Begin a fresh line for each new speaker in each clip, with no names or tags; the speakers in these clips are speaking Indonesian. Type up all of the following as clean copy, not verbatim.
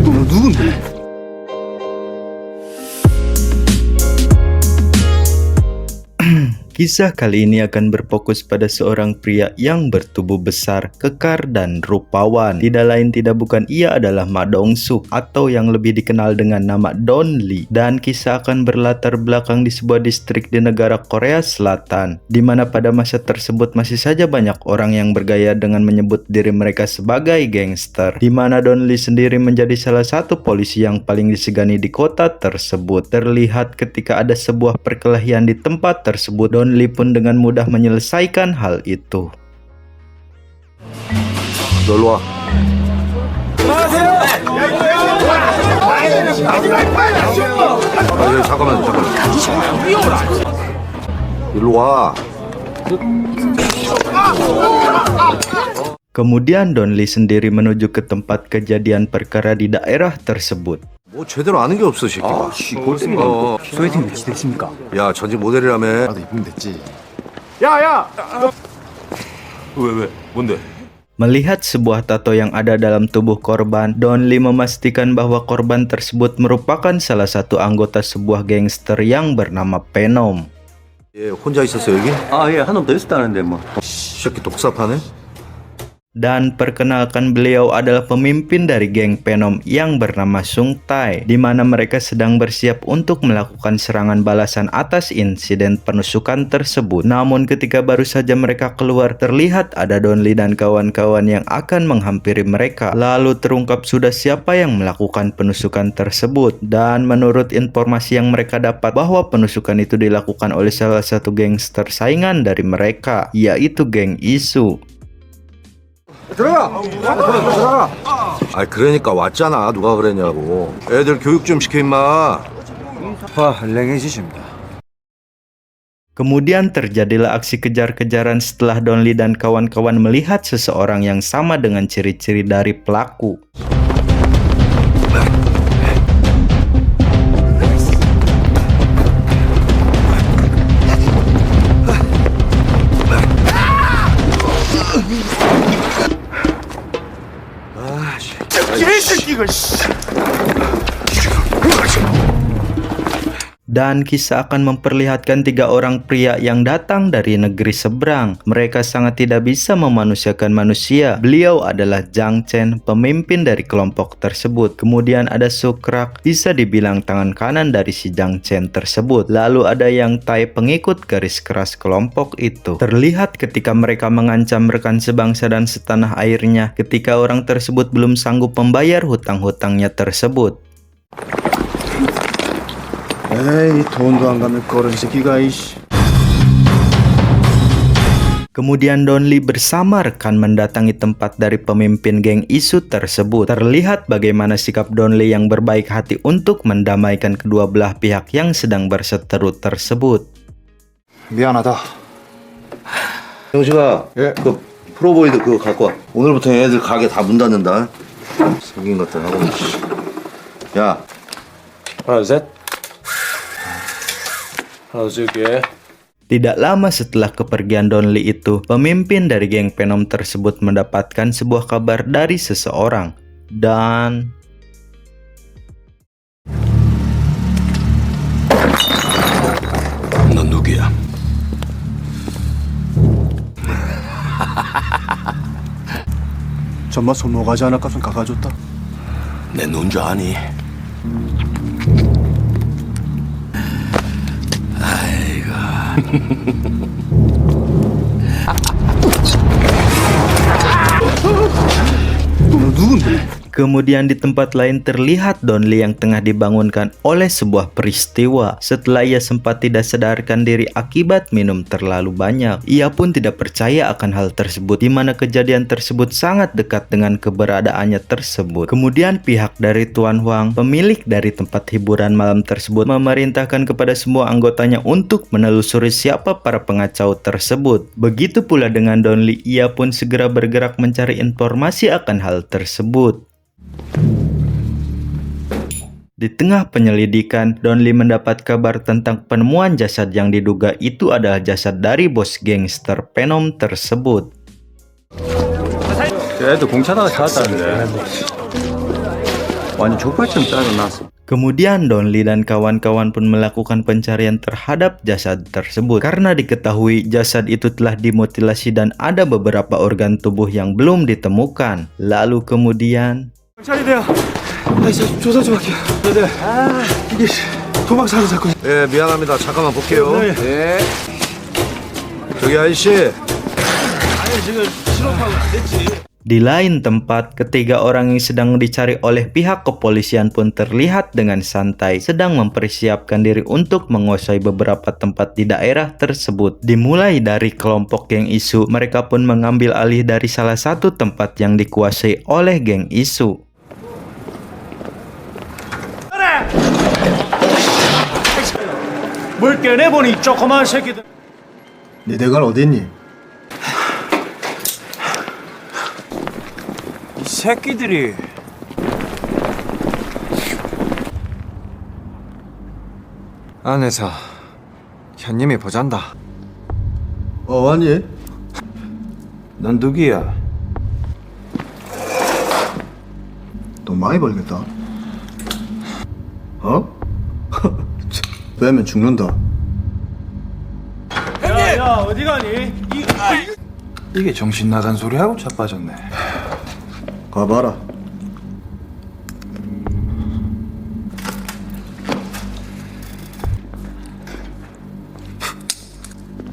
너 누군데?
Kisah kali ini akan berfokus pada seorang pria yang bertubuh besar, kekar, dan rupawan. Tidak lain tidak bukan ia adalah Ma Dong-suk atau yang lebih dikenal dengan nama Don Lee. Dan kisah akan berlatar belakang di sebuah distrik di negara Korea Selatan, di mana pada masa tersebut masih saja banyak orang yang bergaya dengan menyebut diri mereka sebagai gangster. Di mana Don Lee sendiri menjadi salah satu polisi yang paling disegani di kota tersebut. Terlihat ketika ada sebuah perkelahian di tempat tersebut, Don Lee pun dengan mudah menyelesaikan hal itu.
놀러 와. 잠깐만. 일로 와.
Kemudian Don Lee sendiri menuju ke tempat kejadian perkara di daerah tersebut.
뭐 제대로 아는 게 없어, 새끼가.
골습니다. 소개팅 매치 됐습니까?
야, 전직 모델이라며.
나도 입으면 됐지.
왜? 뭔데?
Melihat sebuah tato yang ada dalam tubuh korban, Don Lee memastikan bahwa korban tersebut merupakan salah satu anggota sebuah gangster yang bernama Venom.
얘 혼자 있었어, 여기?
아, 예, 한 놈 더 있었다는데 뭐.
새끼 독사파네?
Dan perkenalkan, beliau adalah pemimpin dari geng Venom yang bernama Sung Tae, di mana mereka sedang bersiap untuk melakukan serangan balasan atas insiden penusukan tersebut. Namun ketika baru saja mereka keluar, terlihat ada Don Lee dan kawan-kawan yang akan menghampiri mereka. Lalu terungkap sudah siapa yang melakukan penusukan tersebut. Dan menurut informasi yang mereka dapat, bahwa penusukan itu dilakukan oleh salah satu gangster saingan dari mereka, yaitu geng Isu.
들어가! 아, 그러니까 왔잖아. 누가 그랬냐고. 애들 교육 좀 시켜, 임마.
랭해지십니다.
Kemudian terjadilah aksi kejar-kejaran setelah Don Lee dan kawan-kawan melihat seseorang yang sama dengan ciri-ciri dari pelaku. Dan kisah akan memperlihatkan 3 orang pria yang datang dari negeri seberang. Mereka sangat tidak bisa memanusiakan manusia. Beliau adalah Jang Chen, pemimpin dari kelompok tersebut. Kemudian ada Sukrak, bisa dibilang tangan kanan dari si Jang Chen tersebut. Lalu ada Yang Tai, pengikut garis keras kelompok itu. Terlihat ketika mereka mengancam rekan sebangsa dan setanah airnya ketika orang tersebut belum sanggup membayar hutang-hutangnya tersebut.
에이, 돈도 안 갚는 거른 새끼가 이씨.
Kemudian Don Lee bersama rekan mendatangi tempat dari pemimpin geng Isu tersebut. Terlihat bagaimana sikap Don Lee yang berbaik hati untuk mendamaikan kedua belah pihak yang sedang berseteru tersebut.
미안하다.
형식아,
예.
그 프로보이드 그거 갖고 와. 오늘부터 애들 가게 다 문 닫는다. 생긴 것들 하고. 야,
하나, 둘, 셋. 하나, 둘, 셋.
Tidak lama setelah kepergian Don Lee itu, pemimpin dari geng Venom tersebut mendapatkan sebuah kabar dari seseorang. Dan
넌 누구야?
전마 손모가지 하나 값은 깎아줬다.
내 누군 줄 아니?
너 누군데?
kemudian di tempat lain terlihat Don Lee yang tengah dibangunkan oleh sebuah peristiwa. Setelah ia sempat tidak sadarkan diri akibat minum terlalu banyak, ia pun tidak percaya akan hal tersebut, di mana kejadian tersebut sangat dekat dengan keberadaannya tersebut. Kemudian pihak dari Tuan Huang, pemilik dari tempat hiburan malam tersebut, memerintahkan kepada semua anggotanya untuk menelusuri siapa para pengacau tersebut. Begitu pula dengan Don Lee, ia pun segera bergerak mencari informasi akan hal tersebut. Di tengah penyelidikan, Donli mendapat kabar tentang penemuan jasad yang diduga itu adalah jasad dari bos gangster Venom tersebut.
애들 공 차다가 찾았다는데. 완전 족발처럼 잘라놨어.
Kemudian Donli dan kawan-kawan pun melakukan pencarian terhadap jasad tersebut karena diketahui jasad itu telah dimutilasi dan ada beberapa organ tubuh yang belum ditemukan. Lalu kemudian
경찰이래요. 이제 조사 좀 할게요. 네. 이게 도망 사는 사건.
예, 미안합니다. 잠깐만 볼게요.
네.
예. 저기 아저씨.
아니 지금 신호파고 안 됐지.
di lain tempat, ketiga orang yang sedang dicari oleh pihak kepolisian pun terlihat dengan santai sedang mempersiapkan diri untuk menguasai beberapa tempat di daerah tersebut. Dimulai dari kelompok geng isu, mereka pun mengambil alih dari salah satu tempat yang dikuasai oleh geng isu.
뭘 깨내보니 조그만 새끼들. 네 대가는 어디 있니? 이 새끼들이
안에서 현님이 보잔다.
왔니? 넌 누구야? 돈 많이 벌겠다. 어? 빼면 죽는다. 야, 어디 가니? 이게 정신 나간 소리하고 자빠졌네. 가봐라.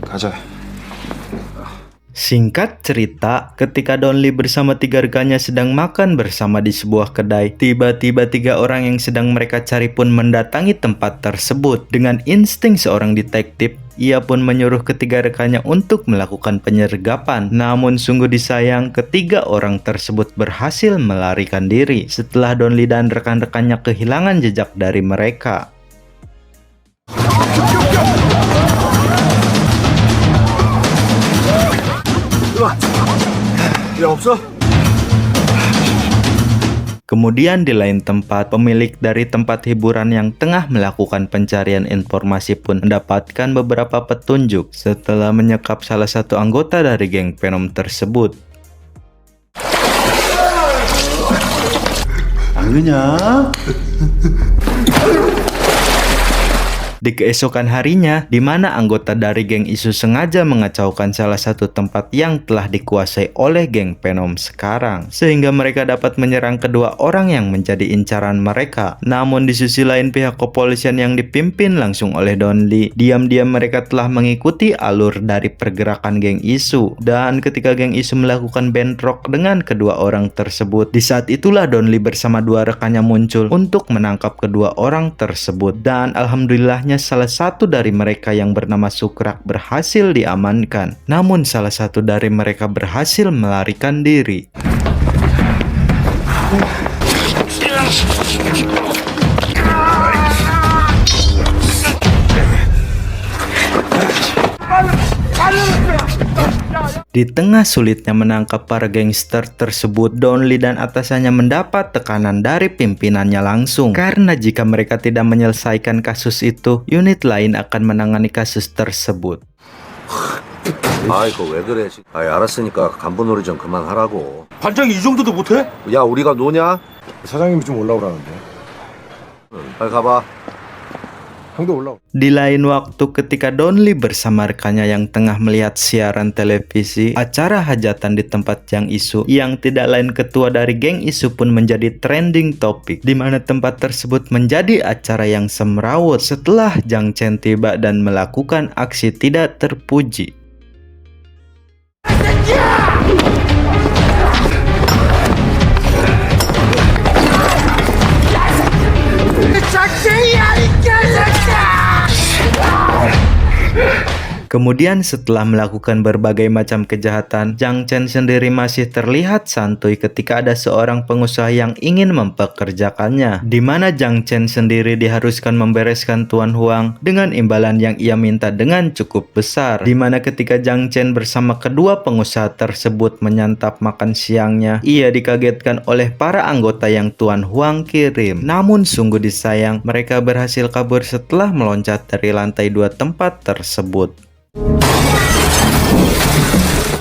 가자.
Singkat cerita, ketika Donli bersama tiga rekannya sedang makan bersama di sebuah kedai, tiba-tiba tiga orang yang sedang mereka cari pun mendatangi tempat tersebut. Dengan insting seorang detektif, ia pun menyuruh ketiga rekannya untuk melakukan penyergapan. Namun sungguh disayang, ketiga orang tersebut berhasil melarikan diri setelah Donli dan rekan-rekannya kehilangan jejak dari mereka.
야, 없어?
Kemudian di lain tempat, pemilik dari tempat hiburan yang tengah melakukan pencarian informasi pun mendapatkan beberapa petunjuk setelah menyekap salah satu anggota dari geng Venom tersebut.
안 그냐?
Di keesokan harinya, di mana anggota dari geng isu sengaja mengacaukan salah satu tempat yang telah dikuasai oleh geng Venom sekarang, sehingga mereka dapat menyerang kedua orang yang menjadi incaran mereka. Namun di sisi lain, pihak kepolisian yang dipimpin langsung oleh Donli, diam-diam mereka telah mengikuti alur dari pergerakan geng isu. Dan ketika geng isu melakukan bentrok dengan kedua orang tersebut, di saat itulah Donli bersama dua rekannya muncul untuk menangkap kedua orang tersebut. Dan alhamdulillahnya salah satu dari mereka yang bernama Sukrak berhasil diamankan. Namun salah satu dari mereka berhasil melarikan diri. Di tengah sulitnya menangkap para gangster tersebut, Donli dan atasannya mendapat tekanan dari pimpinannya langsung. Karena jika mereka tidak menyelesaikan kasus itu, unit lain akan menangani kasus tersebut.
아이, 그거 왜 그래? 아이, 알았으니까 간부놀이 좀 그만하라고.
반장이 이 정도도 못해?
야, 우리가 노냐?
사장님이 좀 올라오라는데.
빨리 가봐.
형도 올라오.
Di lain waktu, ketika Donli bersama rekannya yang tengah melihat siaran televisi, acara hajatan di tempat Jang Isu yang tidak lain ketua dari geng isu pun menjadi trending topik, di mana tempat tersebut menjadi acara yang semrawut setelah Jang Chen tiba dan melakukan aksi tidak terpuji. Kemudian setelah melakukan berbagai macam kejahatan, Jiang Chen sendiri masih terlihat santuy ketika ada seorang pengusaha yang ingin mempekerjakannya, di mana Jiang Chen sendiri diharuskan membereskan Tuan Huang dengan imbalan yang ia minta dengan cukup besar, di mana ketika Jiang Chen bersama kedua pengusaha tersebut menyantap makan siangnya, ia dikagetkan oleh para anggota yang Tuan Huang kirim. Namun sungguh disayang, mereka berhasil kabur setelah meloncat dari lantai 2 tempat tersebut.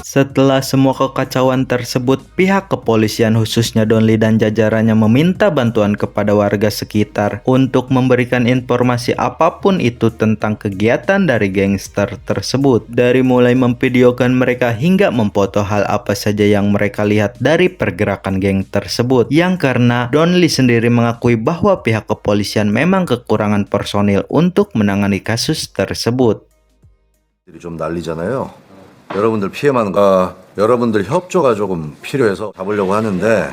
Setelah semua kekacauan tersebut, pihak kepolisian khususnya Don Lee dan jajarannya meminta bantuan kepada warga sekitar untuk memberikan informasi apapun itu tentang kegiatan dari gangster tersebut. Dari mulai memvideokan mereka hingga memfoto hal apa saja yang mereka lihat dari pergerakan geng tersebut. Yang karena Don Lee sendiri mengakui bahwa pihak kepolisian memang kekurangan personil untuk menangani kasus tersebut.
좀 난리잖아요. 여러분들 피해만 여러분들 협조가 조금 필요해서 잡으려고 하는데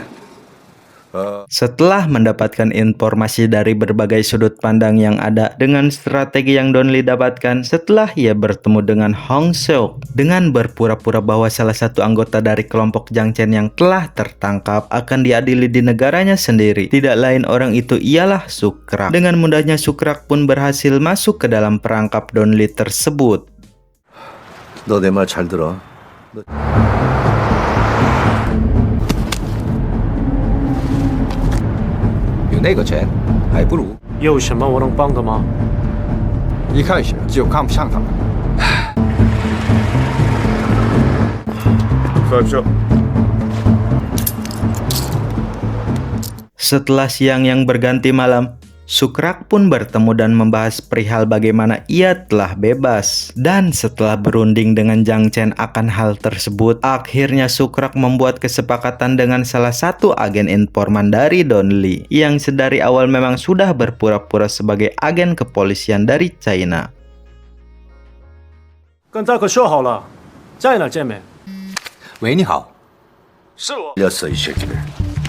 Setelah mendapatkan informasi dari berbagai sudut pandang yang ada dengan strategi yang Don Lee dapatkan setelah ia bertemu dengan Hong Seok dengan berpura-pura bahwa salah satu anggota dari kelompok Jiang Chen yang telah tertangkap akan diadili di negaranya sendiri. Tidak lain orang itu ialah Sukrak. Dengan mudahnya Sukrak pun berhasil masuk ke dalam perangkap Don Lee tersebut.
너 내 말 잘 들어.
有那个钱，还不如
有什么我能帮的吗？
一开始就看不上他们。
Setelah siang yang berganti malam, Sukrak pun bertemu dan membahas perihal bagaimana ia telah bebas. Dan setelah berunding dengan Jiang Chen akan hal tersebut, akhirnya Sukrak membuat kesepakatan dengan salah satu agen informan dari Don Lee, yang sedari awal memang sudah berpura-pura sebagai agen kepolisian dari China.
跟大哥说好了，在哪见面？
喂，你好，
是我。
열렸어 이 새끼들.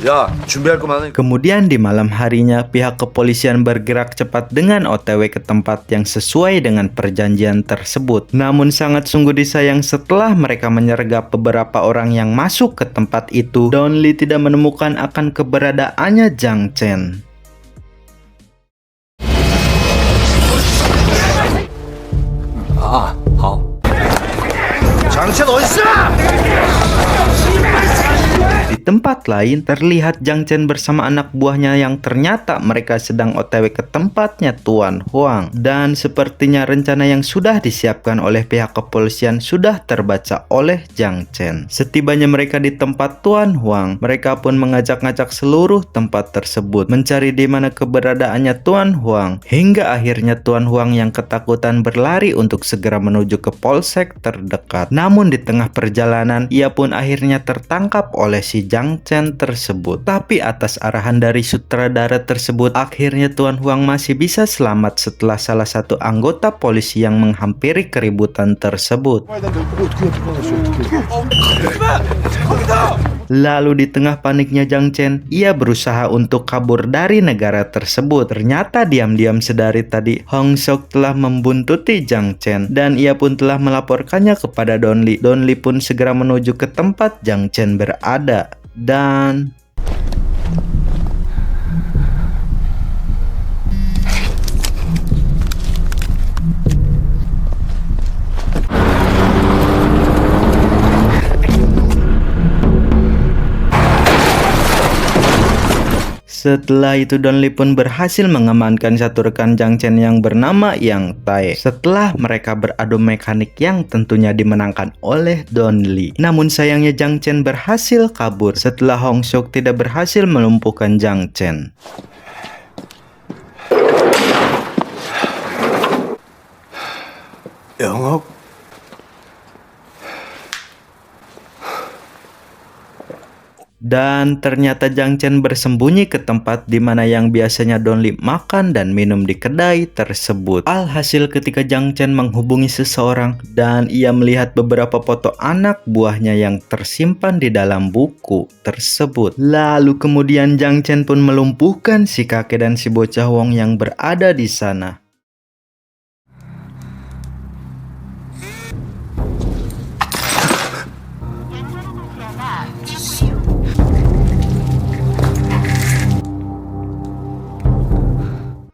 야 준비할 거 많으니까.
Kemudian di malam harinya, pihak kepolisian bergerak cepat dengan OTW ke tempat yang sesuai dengan perjanjian tersebut. Namun sangat sungguh disayang setelah mereka menyergap beberapa orang yang masuk ke tempat itu, Don Lee tidak menemukan akan keberadaannya Jiang Chen.
장첸 어딨어?
Di tempat lain terlihat Jiang Chen bersama anak buahnya yang ternyata mereka sedang OTW ke tempatnya Tuan Huang. Dan sepertinya rencana yang sudah disiapkan oleh pihak kepolisian sudah terbaca oleh Jiang Chen. Setibanya mereka di tempat Tuan Huang, mereka pun mengajak-ngajak seluruh tempat tersebut mencari di mana keberadaannya Tuan Huang. Hingga akhirnya Tuan Huang yang ketakutan berlari untuk segera menuju ke polsek terdekat. Namun di tengah perjalanan, ia pun akhirnya tertangkap oleh si Jiang Chen tersebut. Tapi atas arahan dari sutradara tersebut, akhirnya Tuan Huang masih bisa selamat setelah salah satu anggota polisi yang menghampiri keributan tersebut. Lalu di tengah paniknya Jiang Chen, ia berusaha untuk kabur dari negara tersebut. Ternyata diam-diam sedari tadi Hong Seok telah membuntuti Jiang Chen dan ia pun telah melaporkannya kepada Don Lee. Don Lee pun segera menuju ke tempat Jiang Chen berada dan setelah itu Don Lee pun berhasil mengamankan satu rekan Jiang Chen yang bernama Yang Tai. Setelah mereka beradu mekanik yang tentunya dimenangkan oleh Don Lee. Namun sayangnya Jiang Chen berhasil kabur setelah Hong Seok tidak berhasil melumpuhkan Jiang Chen.
영업
Dan ternyata Jiang Chen bersembunyi ke tempat di mana yang biasanya Don Lee makan dan minum di kedai tersebut. Alhasil ketika Jiang Chen menghubungi seseorang dan ia melihat beberapa foto anak buahnya yang tersimpan di dalam buku tersebut. Lalu kemudian Jiang Chen pun melumpuhkan si kakek dan si bocah Wong yang berada di sana.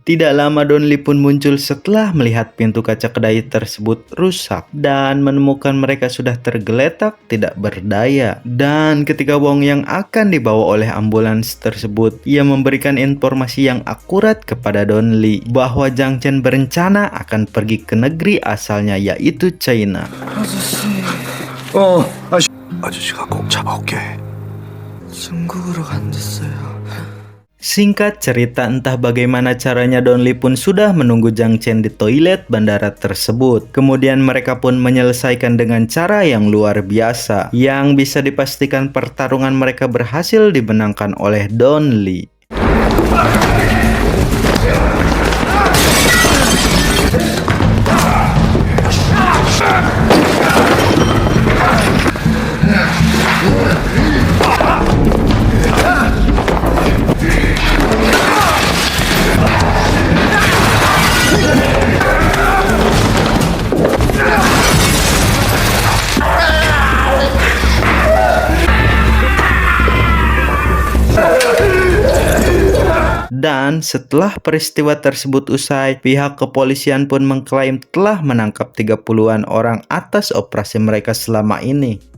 Tidak lama Don Lee pun muncul setelah melihat pintu kaca kedai tersebut rusak dan menemukan mereka sudah tergeletak tidak berdaya. Dan ketika Wong yang akan dibawa oleh ambulans tersebut, ia memberikan informasi yang akurat kepada Don Lee bahwa Jiang Chen berencana akan pergi ke negeri asalnya yaitu China.
아저씨가 꼭 잡아올게.
중국으로 간댔어요.
Singkat cerita, entah bagaimana caranya Don Lee pun sudah menunggu Jiang Chen di toilet bandara tersebut. Kemudian mereka pun menyelesaikan dengan cara yang luar biasa, yang bisa dipastikan pertarungan mereka berhasil dimenangkan oleh Don Lee. Dan setelah peristiwa tersebut usai, pihak kepolisian pun mengklaim telah menangkap 30-an orang atas operasi mereka selama ini.